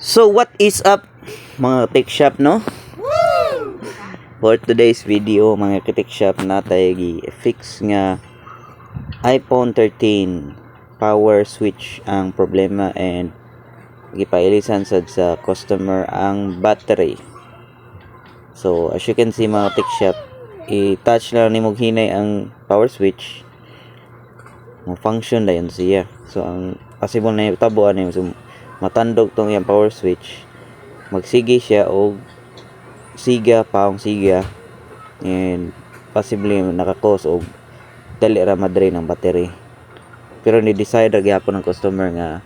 So what is up mga tech shop, no? For today's video mga tech shop natay gi-fix nga iPhone 13 power switch ang problema and gipailisan sad sa customer ang battery. So as you can see mga tech shop, i-touch lang nimo hinay ang power switch mo function dayon siya. So ang possible na itabuan ni matandog tong yung power switch, magsige siya o siga and possibly nakakos og dali ra madrain ng battery. Pero ni decide ra gyapon ng customer nga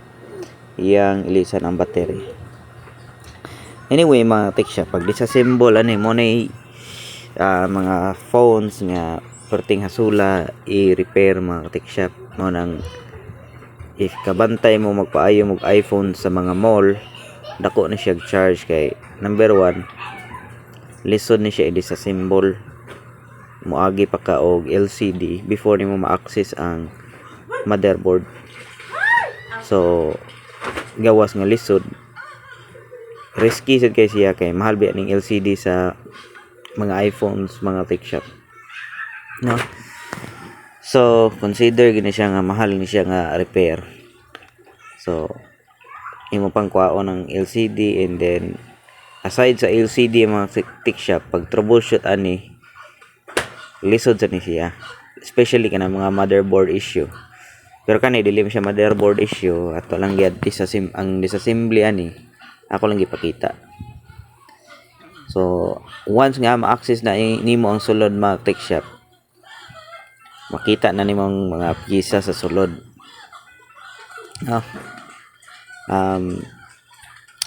iyang ilisan ang battery. Anyway mga tech shop, pag disassemble ani mo na mga phones nga perting hasula i-repair mga tech shop mo nang if kabantay mo magpaayo mo iPhone sa mga mall, dako na siya charge kay number 1 lisod ni siya i-disassemble, moagi pa ka og LCD before nimo ma-access ang motherboard. So gawas nga lisod, risky sad kay siya kay mahal ba ning LCD sa mga iPhones mga tech shop, no? So consider gini siya nga mahal ni siya nga repair. So imo pang kuhaon ng LCD, and then aside sa LCD mga tech shop, pag troubleshoot ani lisod sa ni siya, especially kana mga motherboard issue. Pero kani dili siya motherboard issue, ato lang gyud ang disassembly ani ako lang gipakita. So once nga ma-access na nimo ang sulod mga tech shop, makita na nimo ang mga piyesa sa sulod, no?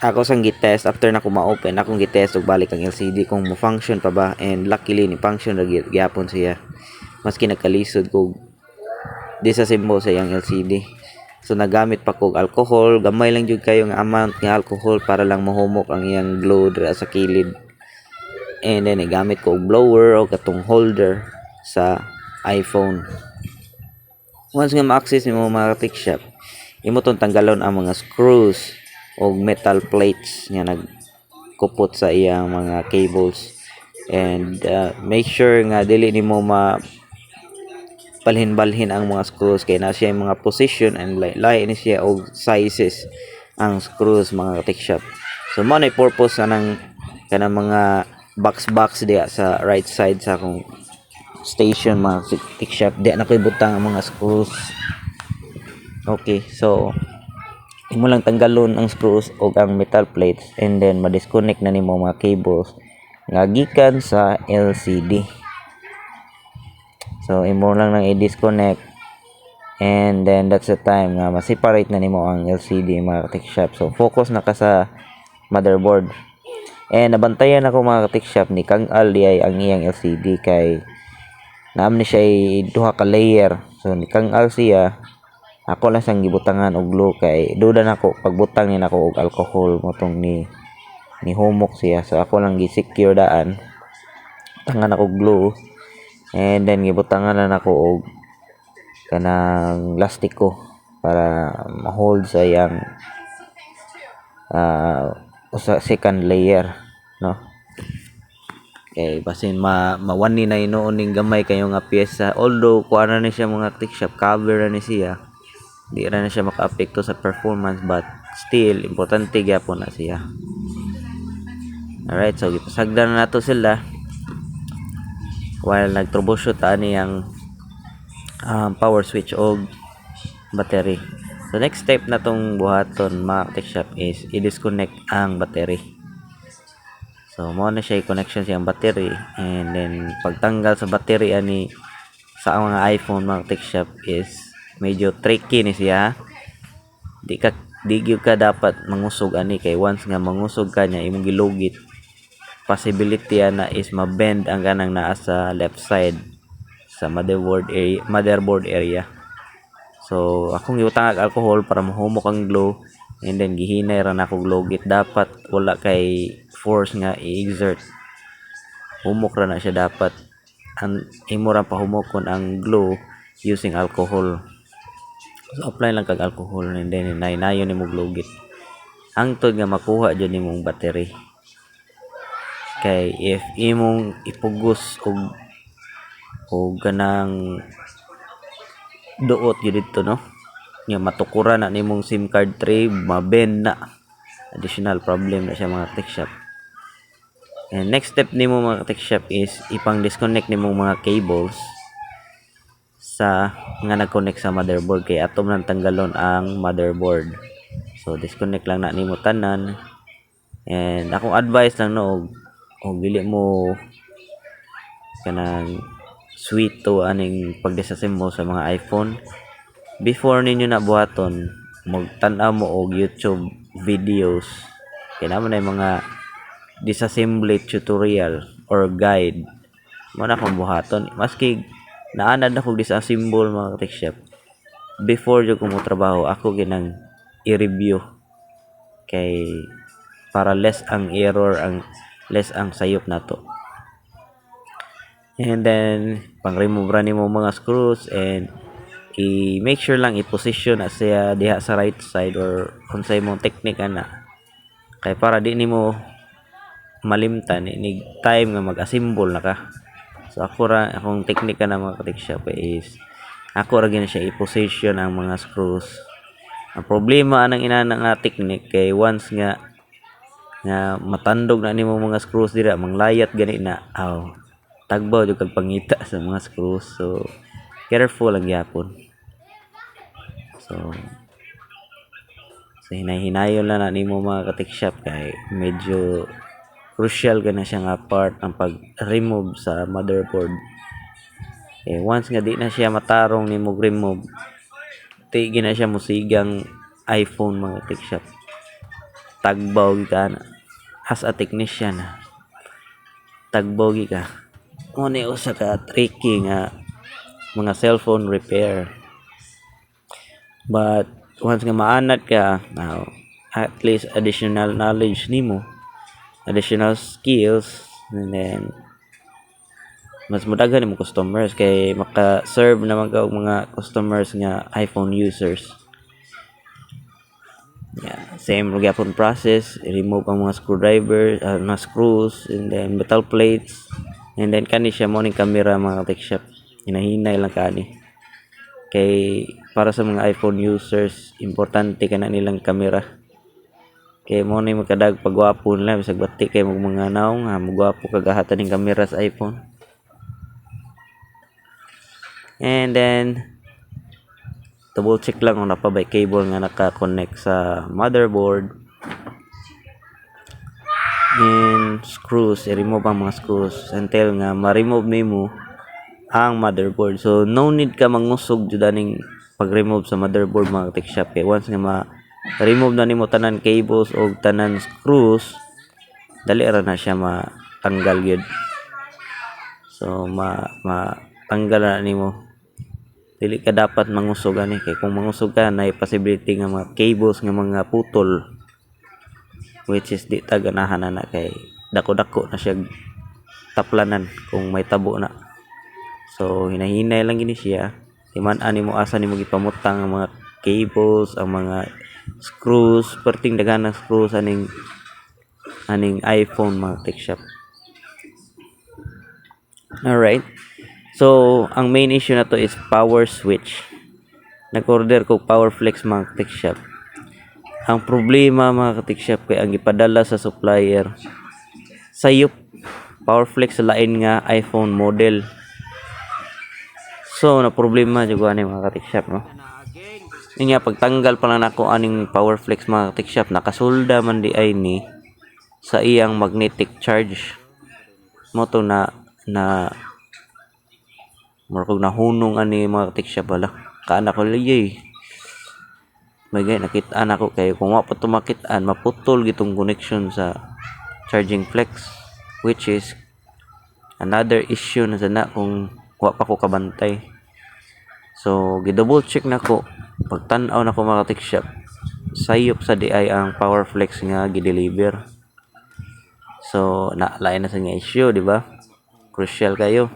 Ako sang gitest after na ko ma-open, akong gitest og balik ang LCD kung mo function pa ba, and luckily ni function ra gyapon siya maski nagkalisod ko disassemble sa yang LCD. So nagamit pa kog alcohol, gamay lang jud kayo nga amount nga alcohol para lang mahumok ang iyang glow dira sa kilid, and then gamit ko og blower o katong holder sa iPhone. Once nga ma-access nimo mga tech shop, imo tong tanggalon ang mga screws o metal plates nga nagkupot sa iyang mga cables, and make sure nga dili nimo balhin ang mga screws kay na siya yung mga position and lain ni siya og sizes ang screws mga tech shop. So mo na purpose anang kanang mga box diya sa right side sa akong station mga tech shop, di na koy butang ang mga screws. Okay, so imo lang tanggalon ang screws o ang metal plates, and then ma-disconnect na nimo mga cables nga gikan sa LCD. So imo lang nang i-disconnect, and then that's the time nga ma-separate na nimo ang LCD mga tech shop. So focus na ka sa motherboard, and nabantayan ako mga tech shop ni Kang Ali ay ang iyang LCD kay naam ni siya duha ka layer. So ni Kang Al siya, ako lang sang gibutangan og glue kay duda nako pagbutang ni nako og alcohol motong ni humok siya. So ako lang gi-secure daan, tangan ako glue, and then gibutangan na nako og kanang lastiko para ma-hold sa yang second layer, no? Okay, basin mawani na inoon ning gamay kayo nga piyesa, although kuha na ni siya mga tech shop, cover na ni siya, di na siya maka-apekto sa performance, but still importante gyapon na siya. Alright, so gipasagdan na nato sila while nag-troubleshoot ani ang power switch o battery. So next step na tong buhaton mga tech shop is i-disconnect ang battery. So mo na siya i-connection siyang battery, and then pagtanggal sa battery ani sa mga iPhone mga tech shop is medyo tricky ni siya. Di gyud ka dapat mangusog ani kay once nga mangusog ka nya imong gilugit, possibility na is ma-bend ang kanang naa sa left side sa motherboard area. So akong giutang og alcohol para mahumok ang glow, and then gihinay ra nako lugit, dapat wala kay force nga i-exert, humok ra na siya dapat. Ang imo ra pahumokon ang glow using alcohol. So apply lang kag alcohol, and then nayon nimo glugit. hangtod nga makuha jud nimong battery. Kay if imong ipugos og kanang duot yun dito, no, nga matukuran na nimong SIM card tray, mabend na, additional problem na siya mga tech shop. And next step nimo mga tech shop is ipang disconnect nimong mga cables sa nga nag-connect sa motherboard, kay atom nang tanggalon ang motherboard. So disconnect lang na nimo tanan. And akong advice lang, no, og dili mo kanang sweet to aning pagdisassemble sa mga iPhone. Before ninyo na buhaton, magtan-aw mo og YouTube videos. Kaya naman ay mga disassembly tutorial or guide mo na kung buhaton. Maski naanad na kong disassemble mga tech shop, before yung kumutrabaho ako ginang i-review, kay para less ang error, less ang sayop na to. And then pang-remove ra nimo mga screws, and i-make sure lang i-position na siya diha sa right side or unsay mong technique ana, kay para di nimo malimtan inig time nga mag-assemble na ka. So akong technique na mga tech shop is ako ra gyud siya i-position ang mga screws. Ang problema anang inana nga technique kay once nga matandog na nimo mga screws dira, manglayat gani na, tagbaw jud kag pangita sa mga screws. So careful lang gyapon. So hinay-hinayon lang na nimo mga ka-tech shop, kay medyo crucial na siya nga part ang pag-remove sa motherboard. Once nga di na siya matarong nimo remove, di na siya musigang iPhone mga tech shop. Tagbaw ka na as a technician, tagbaw ka mo ni usa ka tricky nga mga cellphone repair. But once nga maanat ka, now at least additional knowledge nimo, additional skills, and then mas mudaghan mo customers, kay maka-serve naman ka og mga customers nga iPhone users. Same gyapon process, remove ang mga screwdriver, mga screws, and then metal plates, and then kani siya mo ning camera mga tech shop. Hinahinay lang kani, kay para sa mga iPhone users importante kana nilang camera, kay mo ni magkadag pagwapo nila bisag bati kay mga naong magwapo kagahatan ning camera sa iPhone. And then double check lang kung napabay cable nga naka-connect sa motherboard, and screws, i-remove ang mga screws until nga ma-remove nimo ang motherboard. So no need ka mangusog jud aning pag-remove sa motherboard mga tech shop, kay once nga ma-remove na nimo tanan cables o tanan screws, dali ra na siya matanggal gyud. So tanggal na nimo, dili ka dapat mangusog ani, kay kung mangusog ka na possibility nga mga cables nga mga putol, which is di ta ganahan na, kay dako-dako na siya taplanan kung may tabo na. So hinahinay lang gini siya, timan-an nimo asa nimo gipamutang ang mga cables, ang mga screws, perting daghan ng screws aning iPhone mga tech shop. Alright, so ang main issue na to is power switch. Nag-order ko power flex mga tech shop. Ang problema mga tech shop kay ang gipadala sa supplier sayop power flex sa lain nga iPhone model. So na problema jud ani mga tech shop, no. Inya pagtanggal pa lang nako aning power flex mga tech shop, nakasulda man di ay ni sa iyang magnetic charge. Mo to na markog nahunong ani mga tech shop bala. Kaana ko liyay. Bagay nakit-an ako, kay kung wa pa to makit-an maputol gitong connection sa charging flex, which is another issue na sana kung wa pa ko kabantay. So gi-double check nako, pagtan-aw nako mga tech shop, sayop sa DI ang power flex nga gi-deliver. So lain na sa nga issue, di ba? Crucial kayo.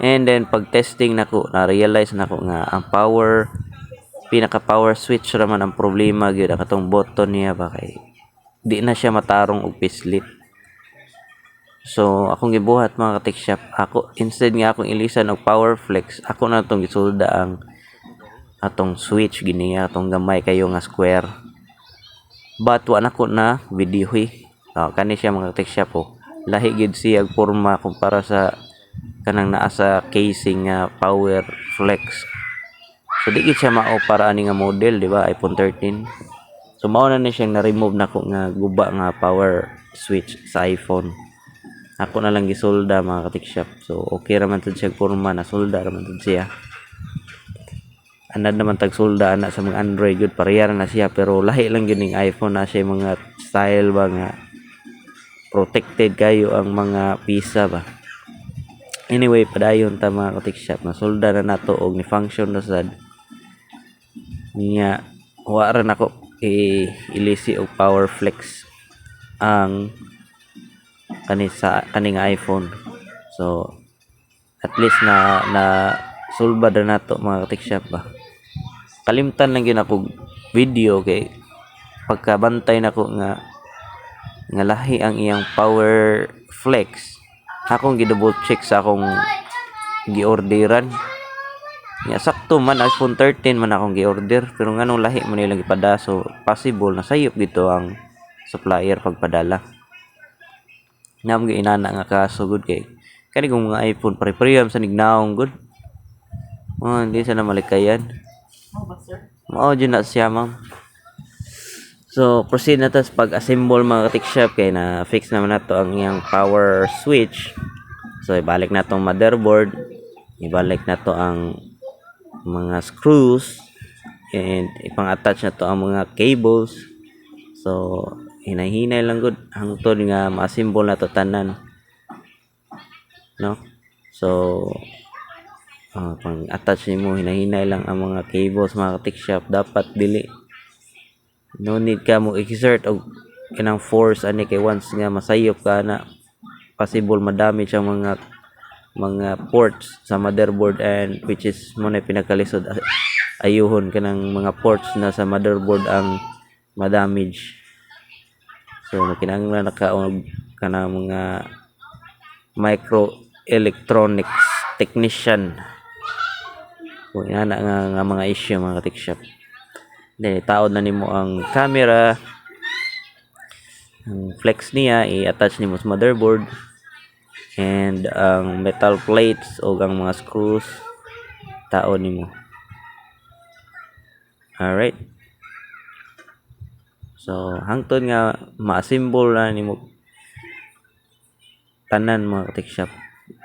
And then pag testing nako, na-realize nako nga ang power pinaka power switch raman ang problema gyud katong button niya ba kay di na siya matarong og pislit. So akong gibuhat mga ka-tech shop, ako instead nga akong ilisan og power flex, ako na tong gisulda ang atong switch gini atong gamay kayo nga square. But wa na ko na video kani siya mga ka-tech shop lahi gid siya og porma kumpara sa kanang naa sa casing nga power flex. So di gid siya mao para ani nga model, di ba? iPhone 13. So mao na ni siyang na-remove nako nga guba nga power switch sa iPhone. Ako na lang gisolda mga ka-tech shop. So okay ra man tud siya porma, na solda ra man tud siya. Anad naman tag solda ana sa mga Android gud pareha na siya, pero lahi lang gyud ning iPhone na siya mga style ba nga protected kayo ang mga pisa ba. Anyway, padayon ta mga ka-tech shop, na solda na nato og ni function na sad. Niya wa ra nako ilisi og power flex ang kaning iPhone. So at least na sulbad na nato mga ka-tech shop ba. Kalimtan lang gyud ako video kay pagkabantay nako nga lahi ang iyang power flex. Akong gi-double check sa akong giorderan. Ya sakto man iPhone 13 man akong gi-order, pero nganong lahi man nilang ipada, so possible na sayop dito ang supplier pagpadala. Nam gi inana nga kaso gud kay kani kung mga iPhone pare-pareham sa nignaong gud. Hindi sa na malikayan. Mao dyan na siya, ma'am. So proceed na tas pag-assemble mga ka-tech shop kay na fix naman nato ang iyang power switch. So ibalik na tong motherboard, ibalik na to ang mga screws, and ipang-attach na to ang mga cables. So hinay-hinay lang gud hangtod nga ma-assemble na to tanan, no? So pang-attach nimo hinay-hinay lang ang mga cables mga ka-tech shop. Dapat dili, no need ka mo exert og kanang force ani kay once nga masayop ka na possible madamage ang mga ports sa motherboard, and which is mo na pinakalisod ayuhon kanang mga ports na sa motherboard ang madamage. So kinahanglan nakaog kanang mga microelectronics technician kung ina nga mga issue mga ka-tech shop. Then itaod na nimo ang camera, ang flex niya i-attach nimo sa motherboard, and ang metal plates o ang mga screws taon nimo. Alright, so hangtod nga ma-assemble na nimo tanan mga ka-tech shop,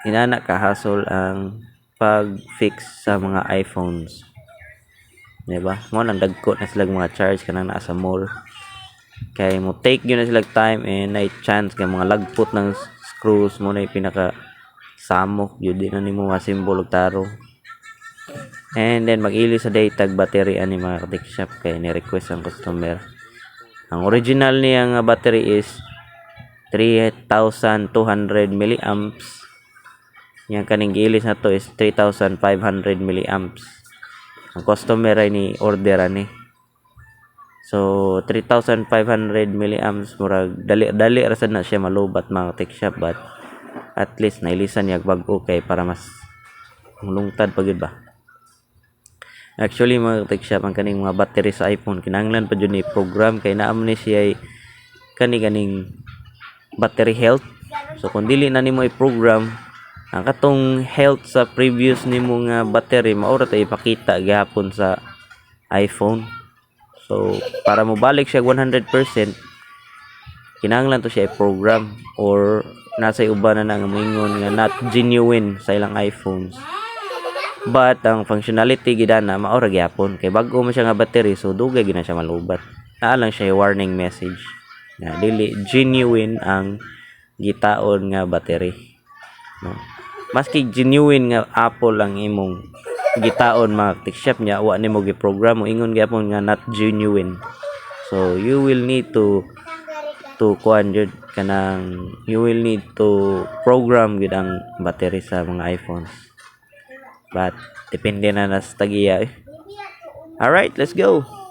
inana kahasol ang pag-fix sa mga iPhones, diba? Mo nang dagko na sila mga charge kanang naa sa mall, kay mo take yun na sila time, and na chance nga mga lagpot ng screws mo na pinaka samok yun din na nimo ma-assemble og tarong. And then mag-ili sa tag battery ani mga ka-tech shop kay ni request ang customer. Ang original niya nga battery is 3,200 milliamps. Yang kaning giilis na to is 3,500 milliamps. Ang customer ay ni order ani. So 3,500 milliamps murag dali ra sad na siya malubat mga ka-tech shop, but at least nailisan niya bag-o kay para mas lungtad pa gyud ba. Actually mga ka-tech shop, ang kaning mga battery sa iPhone kinahanglan pa jud ni program kay naa man ni siya kaning battery health. So kung dili na nimo i-program ang katong health sa previous nimo nga battery, maura ta ipakita gihapon sa iPhone. So para mo balik siya 100%, kinahanglan to siya i-program, or nasa uban na nga moingon nga not genuine sa ilang iPhones. But ang functionality gidana maura gyapon kay bag-o man siya nga battery, so dugay gid na siya malubat. Naa lang siya warning message na dili genuine ang gitaon nga battery, no? Maski genuine nga Apple ang imong gitaon mga ka-tech shop niya, wa nimo gi-program mo ingon gyapon nga not genuine. So you will need to kuan jud kanang you will need to program gid ang battery sa mga iPhones. But depende na sa tagiya Alright, let's go.